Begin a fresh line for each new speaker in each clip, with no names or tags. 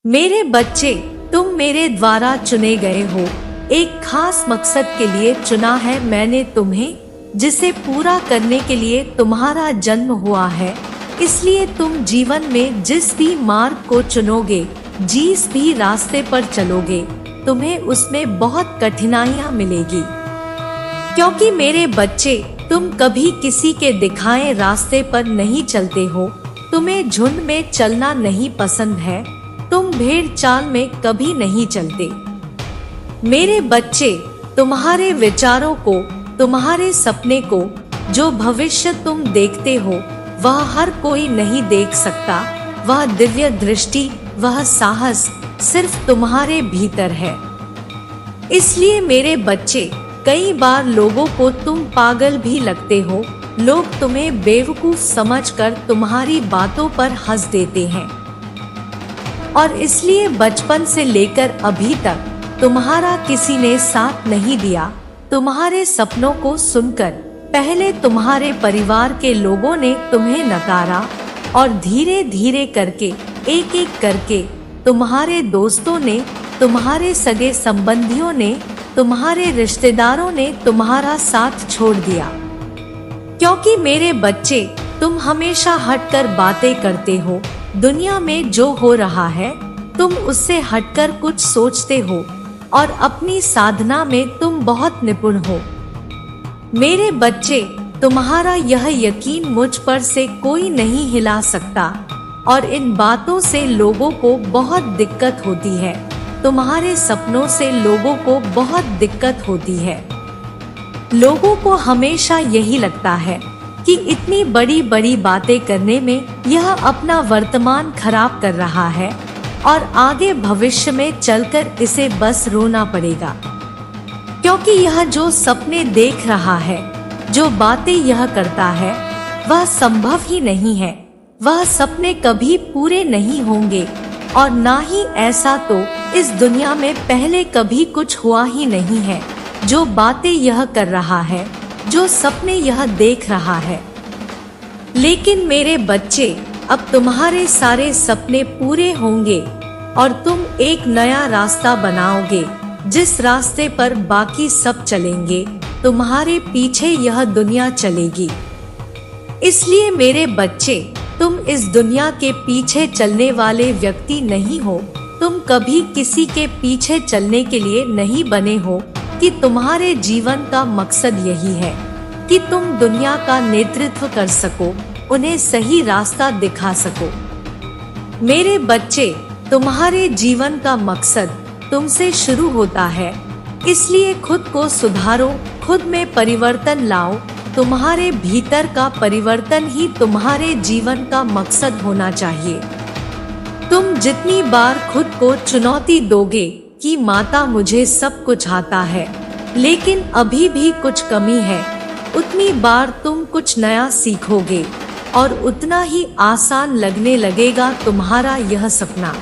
मेरे बच्चे, तुम मेरे द्वारा चुने गए हो। एक खास मकसद के लिए चुना है मैंने तुम्हें, जिसे पूरा करने के लिए तुम्हारा जन्म हुआ है। इसलिए तुम जीवन में जिस भी मार्ग को चुनोगे, जिस भी रास्ते पर चलोगे, तुम्हें उसमें बहुत कठिनाइयां मिलेगी। क्योंकि मेरे बच्चे, तुम कभी किसी के दिखाए रास्ते पर नहीं चलते हो। तुम्हें झुंड में चलना नहीं पसंद है। तुम भेड़ चाल में कभी नहीं चलते। मेरे बच्चे, तुम्हारे विचारों को, तुम्हारे सपने को, जो भविष्य तुम देखते हो, वह हर कोई नहीं देख सकता। वह दिव्य दृष्टि, वह साहस सिर्फ तुम्हारे भीतर है। इसलिए मेरे बच्चे, कई बार लोगों को तुम पागल भी लगते हो। लोग तुम्हें बेवकूफ समझकर तुम्हारी बातों पर हंस देते हैं। और इसलिए बचपन से लेकर अभी तक तुम्हारा किसी ने साथ नहीं दिया। तुम्हारे सपनों को सुनकर पहले तुम्हारे परिवार के लोगों ने तुम्हें नकारा, और धीरे धीरे करके, एक एक करके तुम्हारे दोस्तों ने, तुम्हारे सगे संबंधियों ने, तुम्हारे रिश्तेदारों ने तुम्हारा साथ छोड़ दिया। क्योंकि मेरे बच्चे, तुम हमेशा हटकर बातें करते हो। दुनिया में जो हो रहा है, तुम उससे हटकर कुछ सोचते हो, और अपनी साधना में तुम बहुत निपुण हो। मेरे बच्चे, तुम्हारा यह यकीन मुझ पर से कोई नहीं हिला सकता, और इन बातों से लोगों को बहुत दिक्कत होती है। तुम्हारे सपनों से लोगों को बहुत दिक्कत होती है। लोगों को हमेशा यही लगता है कि इतनी बड़ी बड़ी बातें करने में यह अपना वर्तमान खराब कर रहा है, और आगे भविष्य में चलकर इसे बस रोना पड़ेगा। क्योंकि यह जो सपने देख रहा है, जो बातें यह करता है, वह संभव ही नहीं है। वह सपने कभी पूरे नहीं होंगे, और ना ही ऐसा तो इस दुनिया में पहले कभी कुछ हुआ ही नहीं है। जो बातें यह कर रहा है, जो सपने यह देख रहा है। लेकिन मेरे बच्चे, अब तुम्हारे सारे सपने पूरे होंगे, और तुम एक नया रास्ता बनाओगे, जिस रास्ते पर बाकी सब चलेंगे। तुम्हारे पीछे यह दुनिया चलेगी। इसलिए मेरे बच्चे, तुम इस दुनिया के पीछे चलने वाले व्यक्ति नहीं हो। तुम कभी किसी के पीछे चलने के लिए नहीं बने हो। कि तुम्हारे जीवन का मकसद यही है कि तुम दुनिया का नेतृत्व कर सको, उन्हें सही रास्ता दिखा सको। मेरे बच्चे, तुम्हारे जीवन का मकसद तुमसे शुरू होता है। इसलिए खुद को सुधारो, खुद में परिवर्तन लाओ। तुम्हारे भीतर का परिवर्तन ही तुम्हारे जीवन का मकसद होना चाहिए। तुम जितनी बार खुद को चुनौती दोगे कि माता, मुझे सब कुछ आता है, लेकिन अभी भी कुछ कमी है, उतनी बार तुम कुछ नया सीखोगे, और उतना ही आसान लगने लगेगा तुम्हारा यह सपना।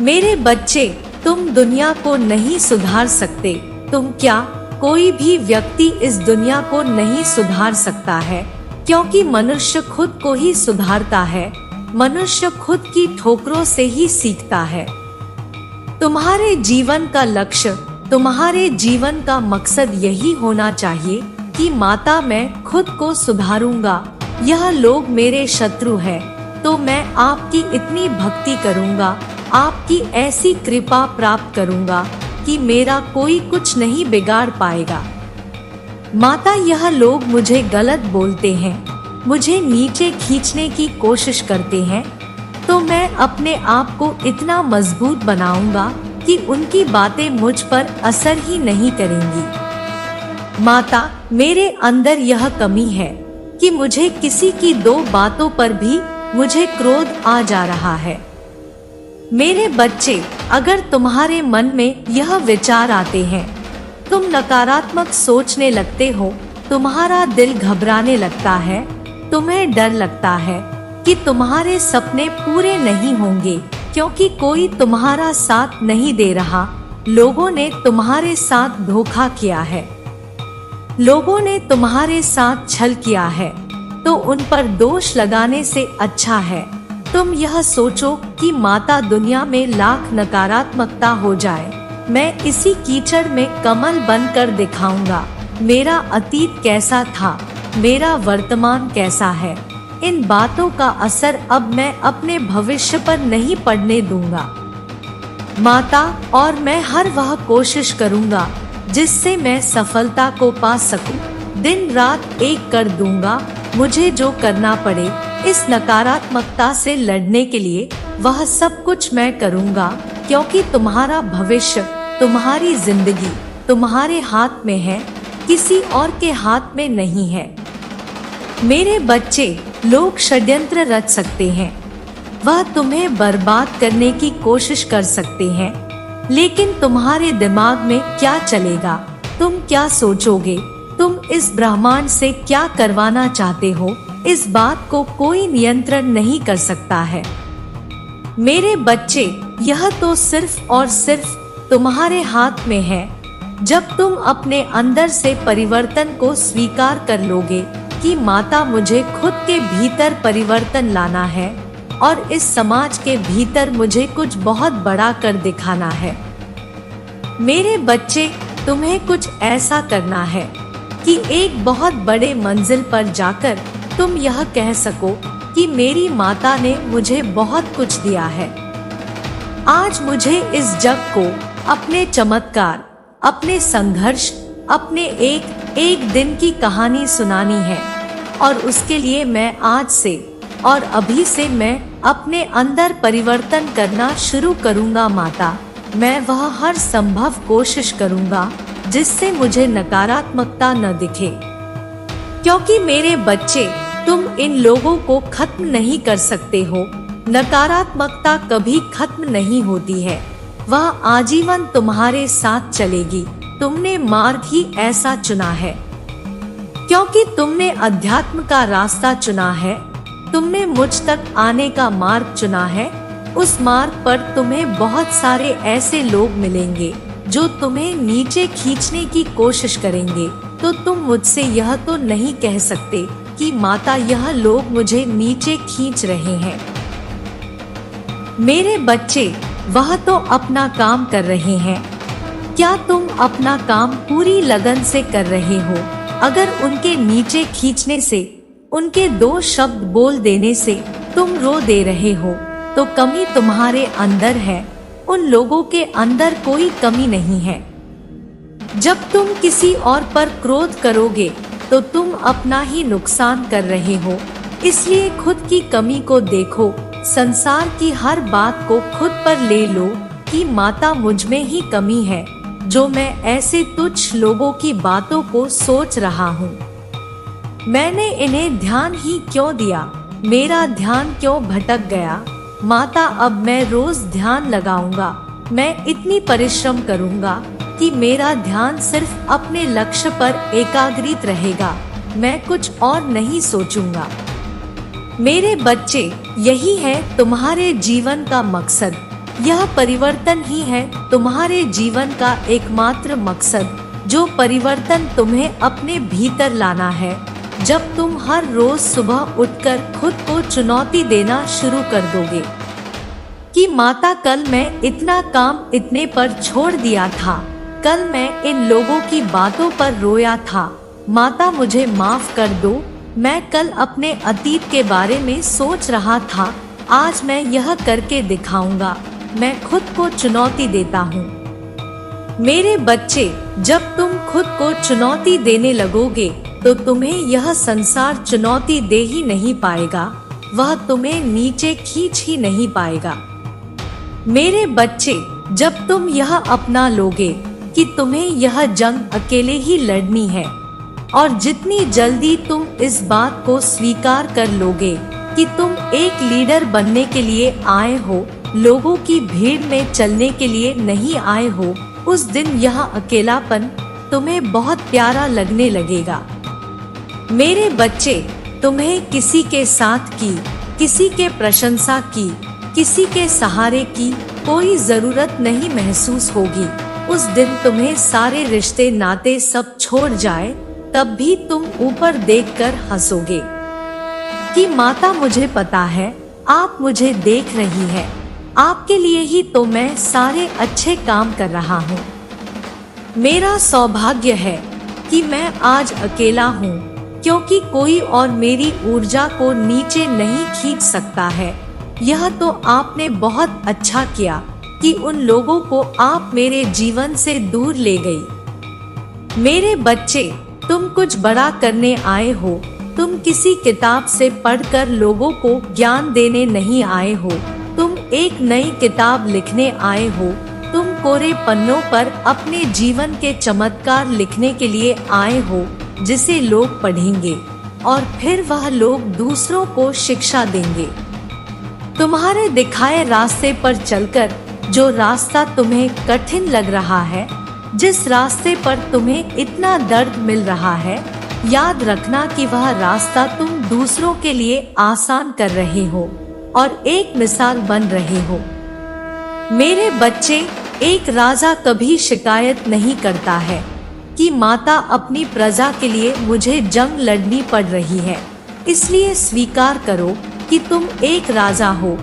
मेरे बच्चे, तुम दुनिया को नहीं सुधार सकते। तुम क्या, कोई भी व्यक्ति इस दुनिया को नहीं सुधार सकता है, क्योंकि मनुष्य खुद को ही सुधारता है। मनुष्य खुद की ठोकरों से ही सीखता है। तुम्हारे जीवन का लक्ष्य, तुम्हारे जीवन का मकसद यही होना चाहिए कि माता, मैं खुद को सुधारूंगा। यह लोग मेरे शत्रु हैं, तो मैं आपकी इतनी भक्ति करूंगा, आपकी ऐसी कृपा प्राप्त करूंगा कि मेरा कोई कुछ नहीं बिगाड़ पाएगा। माता, यह लोग मुझे गलत बोलते हैं, मुझे नीचे खींचने की कोशिश करते हैं, तो मैं अपने आप को इतना मजबूत बनाऊंगा कि उनकी बातें मुझ पर असर ही नहीं करेंगी। माता, मेरे अंदर यह कमी है कि मुझे किसी की दो बातों पर भी मुझे क्रोध आ जा रहा है। मेरे बच्चे, अगर तुम्हारे मन में यह विचार आते हैं, तुम नकारात्मक सोचने लगते हो, तुम्हारा दिल घबराने लगता है, तुम्हें डर लगता है कि तुम्हारे सपने पूरे नहीं होंगे, क्योंकि कोई तुम्हारा साथ नहीं दे रहा। लोगों ने तुम्हारे साथ धोखा किया है, लोगों ने तुम्हारे साथ छल किया है, तो उन पर दोष लगाने से अच्छा है तुम यह सोचो कि माता दुनिया में लाख नकारात्मकता हो जाए, मैं इसी कीचड़ में कमल बनकर दिखाऊंगा। मेरा अतीत कैसा था, मेरा वर्तमान कैसा है, इन बातों का असर अब मैं अपने भविष्य पर नहीं पड़ने दूंगा। माता और मैं हर वह कोशिश करूंगा जिससे मैं सफलता को पा सकूं। दिन रात एक कर दूंगा, मुझे जो करना पड़े इस नकारात्मकता से लड़ने के लिए वह सब कुछ मैं करूंगा, क्योंकि तुम्हारा भविष्य, तुम्हारी जिंदगी तुम्हारे हाथ में है, किसी और के हाथ में नहीं है। मेरे बच्चे, लोग षड्यंत्र रच सकते हैं, वह तुम्हें बर्बाद करने की कोशिश कर सकते हैं, लेकिन तुम्हारे दिमाग में क्या चलेगा, तुम क्या सोचोगे, तुम इस ब्रह्मांड से क्या करवाना चाहते हो, इस बात को कोई नियंत्रण नहीं कर सकता है। मेरे बच्चे, यह तो सिर्फ और सिर्फ तुम्हारे हाथ में है। जब तुम अपने अंदर से परिवर्तन को स्वीकार कर लोगे कि माता, मुझे खुद के भीतर परिवर्तन लाना है और इस समाज के भीतर मुझे कुछ बहुत बड़ा कर दिखाना है। मेरे बच्चे, तुम्हें कुछ ऐसा करना है कि एक बहुत बड़े मंजिल पर जाकर तुम यह कह सको कि मेरी माता ने मुझे बहुत कुछ दिया है। आज मुझे इस जग को अपने चमत्कार, अपने संघर्ष, अपने एक दिन की कहानी सुनानी है, और उसके लिए मैं आज से और अभी से मैं अपने अंदर परिवर्तन करना शुरू करूंगा। माता, मैं वह हर संभव कोशिश करूंगा जिससे मुझे नकारात्मकता न दिखे, क्योंकि मेरे बच्चे, तुम इन लोगों को खत्म नहीं कर सकते हो। नकारात्मकता कभी खत्म नहीं होती है, वह आजीवन तुम्हारे साथ चलेगी। तुमने मार्ग ही ऐसा चुना है, क्योंकि तुमने अध्यात्म का रास्ता चुना है, तुमने मुझ तक आने का मार्ग चुना है। उस मार्ग पर तुम्हें बहुत सारे ऐसे लोग मिलेंगे जो तुम्हें नीचे खींचने की कोशिश करेंगे, तो तुम मुझसे यह तो नहीं कह सकते कि माता, यह लोग मुझे नीचे खींच रहे हैं। मेरे बच्चे, वह तो अपना काम कर रहे हैं। क्या तुम अपना काम पूरी लगन से कर रहे हो? अगर उनके नीचे खींचने से, उनके दो शब्द बोल देने से तुम रो दे रहे हो, तो कमी तुम्हारे अंदर है, उन लोगों के अंदर कोई कमी नहीं है। जब तुम किसी और पर क्रोध करोगे तो तुम अपना ही नुकसान कर रहे हो। इसलिए खुद की कमी को देखो, संसार की हर बात को खुद पर ले लो कि माता, मुझ में ही कमी है जो मैं ऐसे तुच्छ लोगों की बातों को सोच रहा हूँ। मैंने इन्हें ध्यान ही क्यों दिया, मेरा ध्यान क्यों भटक गया। माता, अब मैं रोज ध्यान लगाऊंगा, मैं इतनी परिश्रम करूंगा कि मेरा ध्यान सिर्फ अपने लक्ष्य पर एकाग्रित रहेगा, मैं कुछ और नहीं सोचूंगा। मेरे बच्चे, यही है तुम्हारे जीवन का मकसद, यह परिवर्तन ही है तुम्हारे जीवन का एकमात्र मकसद, जो परिवर्तन तुम्हें अपने भीतर लाना है। जब तुम हर रोज सुबह उठकर खुद को चुनौती देना शुरू कर दोगे कि माता, कल मैं इतना काम इतने पर छोड़ दिया था, कल मैं इन लोगों की बातों पर रोया था, माता मुझे माफ कर दो, मैं कल अपने अतीत के बारे में सोच रहा था, आज मैं यह करके दिखाऊंगा, मैं खुद को चुनौती देता हूँ। मेरे बच्चे, जब तुम खुद को चुनौती देने लगोगे तो तुम्हें यह संसार चुनौती दे ही नहीं पाएगा, वह तुम्हें नीचे खींच ही नहीं पाएगा। मेरे बच्चे, जब तुम यह अपना लोगे कि तुम्हें यह जंग अकेले ही लड़नी है, और जितनी जल्दी तुम इस बात को स्वीकार कर लोगे कि तुम एक लीडर बनने के लिए आए हो, लोगों की भीड़ में चलने के लिए नहीं आए हो, उस दिन यह अकेलापन तुम्हें बहुत प्यारा लगने लगेगा। मेरे बच्चे, तुम्हें किसी के साथ की, किसी के प्रशंसा की, किसी के सहारे की कोई जरूरत नहीं महसूस होगी। उस दिन तुम्हें सारे रिश्ते नाते सब छोड़ जाए, तब भी तुम ऊपर देखकर हंसोगे कि माता, मुझे पता है आप मुझे देख रही है, आपके लिए ही तो मैं सारे अच्छे काम कर रहा हूँ। मेरा सौभाग्य है कि मैं आज अकेला हूँ, क्योंकि कोई और मेरी ऊर्जा को नीचे नहीं खींच सकता है। यह तो आपने बहुत अच्छा किया कि उन लोगों को आप मेरे जीवन से दूर ले गई। मेरे बच्चे, तुम कुछ बड़ा करने आए हो। तुम किसी किताब से पढ़कर लोगों को ज्ञान देने नहीं आए हो। तुम एक नई किताब लिखने आए हो। तुम कोरे पन्नों पर अपने जीवन के चमत्कार लिखने के लिए आए हो, जिसे लोग पढ़ेंगे और फिर वह लोग दूसरों को शिक्षा देंगे। तुम्हारे दिखाए रास्ते पर चलकर जो रास्ता तुम्हें कठिन लग रहा है, जिस रास्ते पर तुम्हें इतना दर्द मिल रहा है, याद रखना कि वह रास्ता तुम दूसरों के लिए आसान कर रहे हो और एक मिसाल बन रहे हो। मेरे बच्चे, एक राजा कभी शिकायत नहीं करता है कि माता अपनी प्रजा के लिए मुझे जंग लड़नी पड़ रही है। इसलिए स्वीकार करो कि तुम एक राजा हो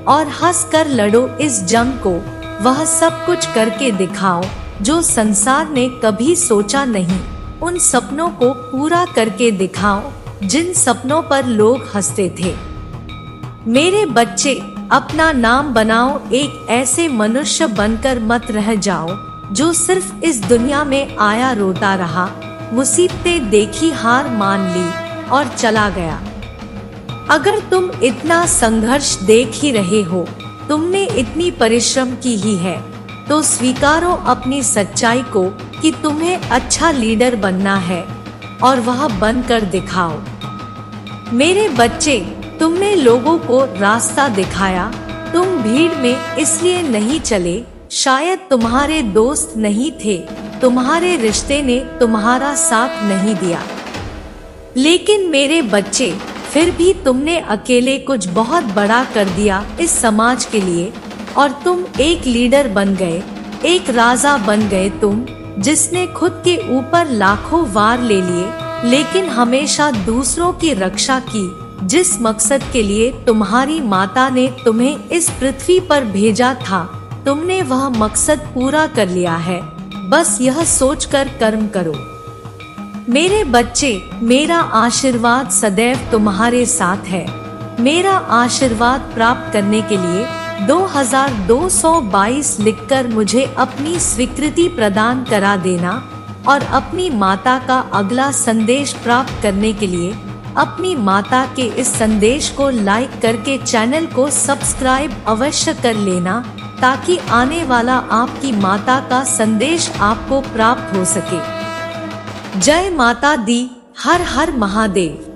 और हंसकर लड़ो इस जंग को। वह सब कुछ करके दिखाओ जो संसार ने कभी सोचा नहीं। उन सपनों को पूरा करके दिखाओ जिन सपनों पर लोग हंसते थे। मेरे बच्चे, अपना नाम बनाओ। एक ऐसे मनुष्य बनकर मत रह जाओ जो सिर्फ इस दुनिया में आया, रोता रहा, मुसीबतें देखी, हार मान ली और चला गया। अगर तुम इतना संघर्ष देख ही रहे हो, तुमने इतनी परिश्रम की ही है, तो स्वीकारो अपनी सच्चाई को कि तुम्हें अच्छा लीडर बनना है और वह बनकर दिखाओ। मेरे बच्चे, तुमने लोगों को रास्ता दिखाया। तुम भीड़ में इसलिए नहीं चले, शायद तुम्हारे दोस्त नहीं थे, तुम्हारे रिश्ते ने तुम्हारा साथ नहीं दिया। लेकिन मेरे बच्चे, फिर भी तुमने अकेले कुछ बहुत बड़ा कर दिया इस समाज के लिए और तुम एक लीडर बन गए, एक राजा बन गए तुम, जिसने खुद के ऊपर लाखों वार ले लिए, लेकिन हमेशा दूसरों की रक्षा की। जिस मकसद के लिए तुम्हारी माता ने तुम्हें इस पृथ्वी पर भेजा था, तुमने वह मकसद पूरा कर लिया है। बस यह सोचकर कर्म करो। मेरे बच्चे, मेरा आशीर्वाद सदैव तुम्हारे साथ है। मेरा आशीर्वाद प्राप्त करने के लिए 2222 लिखकर मुझे अपनी स्वीकृति प्रदान करा देना और अपनी माता का अगला संदेश प्राप्त करने के लिए अपनी माता के इस संदेश को लाइक करके चैनल को सब्सक्राइब अवश्य कर लेना, ताकि आने वाला आपकी माता का संदेश आपको प्राप्त हो सके। जय माता दी। हर हर महादेव।